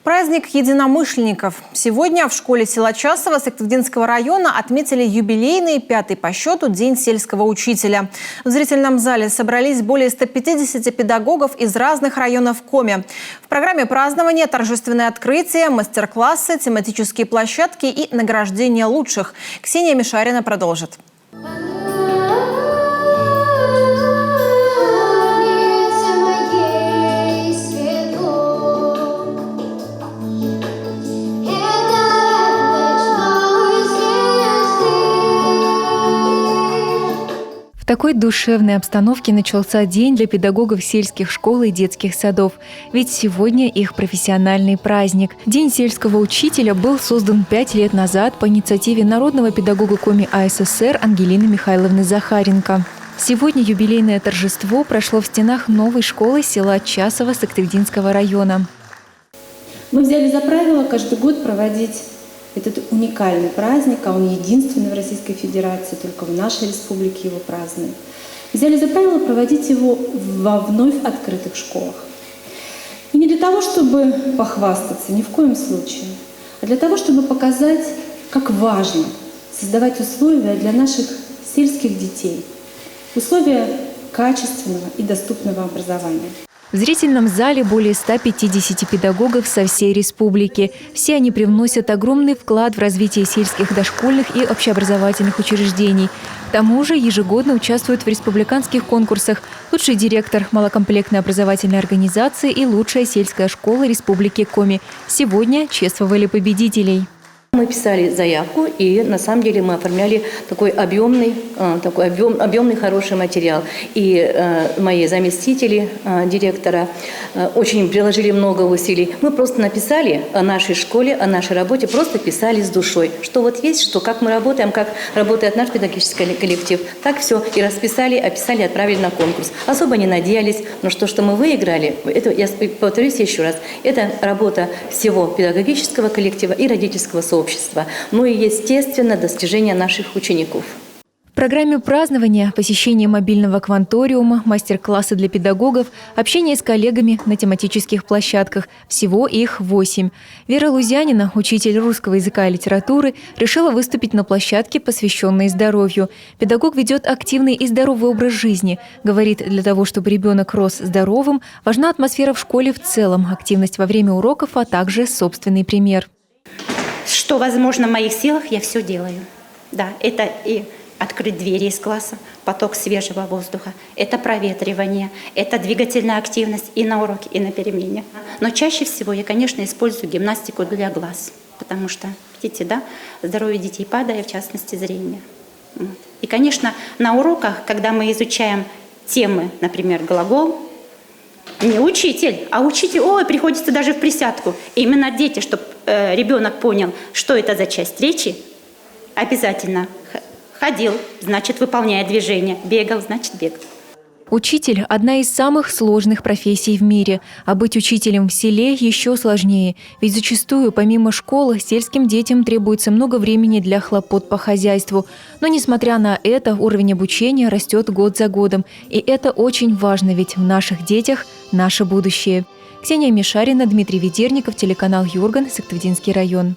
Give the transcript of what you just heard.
Праздник единомышленников. Сегодня в школе села Часово Сыктывдинского района отметили юбилейный 5-й по счету День сельского учителя. В зрительном зале собрались более 150 педагогов из разных районов Коми. В программе празднования торжественное открытие, мастер-классы, тематические площадки и награждение лучших. Ксения Мишарина продолжит. В такой душевной обстановке начался день для педагогов сельских школ и детских садов. Ведь сегодня их профессиональный праздник. День сельского учителя был создан 5 лет назад по инициативе народного педагога Коми АССР Ангелины Михайловны Захаренко. Сегодня юбилейное торжество прошло в стенах новой школы села Часово Сыктывдинского района. Мы взяли за правило каждый год проводить этот уникальный праздник, а он единственный в Российской Федерации, только в нашей республике его празднуют. Взяли за правило проводить его во вновь открытых школах. И не для того, чтобы похвастаться, ни в коем случае, а для того, чтобы показать, как важно создавать условия для наших сельских детей, условия качественного и доступного образования. В зрительном зале более 150 педагогов со всей республики. Все они привносят огромный вклад в развитие сельских дошкольных и общеобразовательных учреждений. К тому же ежегодно участвуют в республиканских конкурсах «Лучший директор малокомплектной образовательной организации» и «Лучшая сельская школа Республики Коми». Сегодня чествовали победителей. Мы писали заявку, и на самом деле мы оформляли такой объемный хороший материал. И мои заместители директора очень приложили много усилий. Мы просто написали о нашей школе, о нашей работе, просто писали с душой. Что вот есть, что как мы работаем, как работает наш педагогический коллектив. Так все и расписали, описали, отправили на конкурс. Особо не надеялись, но что мы выиграли, это, я повторюсь еще раз, это работа всего педагогического коллектива и родительского сообщества. Ну и, естественно, достижения наших учеников. В программе празднования посещение мобильного кванториума, мастер-классы для педагогов, общение с коллегами на тематических площадках. Всего их 8. Вера Лузянина, учитель русского языка и литературы, решила выступить на площадке, посвященной здоровью. Педагог ведет активный и здоровый образ жизни. Говорит, для того, чтобы ребенок рос здоровым, важна атмосфера в школе в целом, активность во время уроков, а также собственный пример. Что возможно в моих силах, я все делаю. Да, это и открыть двери из класса, поток свежего воздуха, это проветривание, это двигательная активность и на уроке, и на перемене. Но чаще всего я, конечно, использую гимнастику для глаз, потому что, видите, да, здоровье детей падает, в частности, зрение. И, конечно, на уроках, когда мы изучаем темы, например, глагол, не учитель, а учитель, приходится даже в присядку. И именно дети, чтобы ребенок понял, что это за часть речи, обязательно ходил, значит, выполняя движение, бегал, значит, бегал. Учитель – одна из самых сложных профессий в мире, а быть учителем в селе еще сложнее. Ведь зачастую, помимо школы, сельским детям требуется много времени для хлопот по хозяйству. Но, несмотря на это, уровень обучения растет год за годом. И это очень важно, ведь в наших детях – наше будущее. Ксения Мишарина, Дмитрий Ведерников, телеканал Юрган, Сыктывдинский район.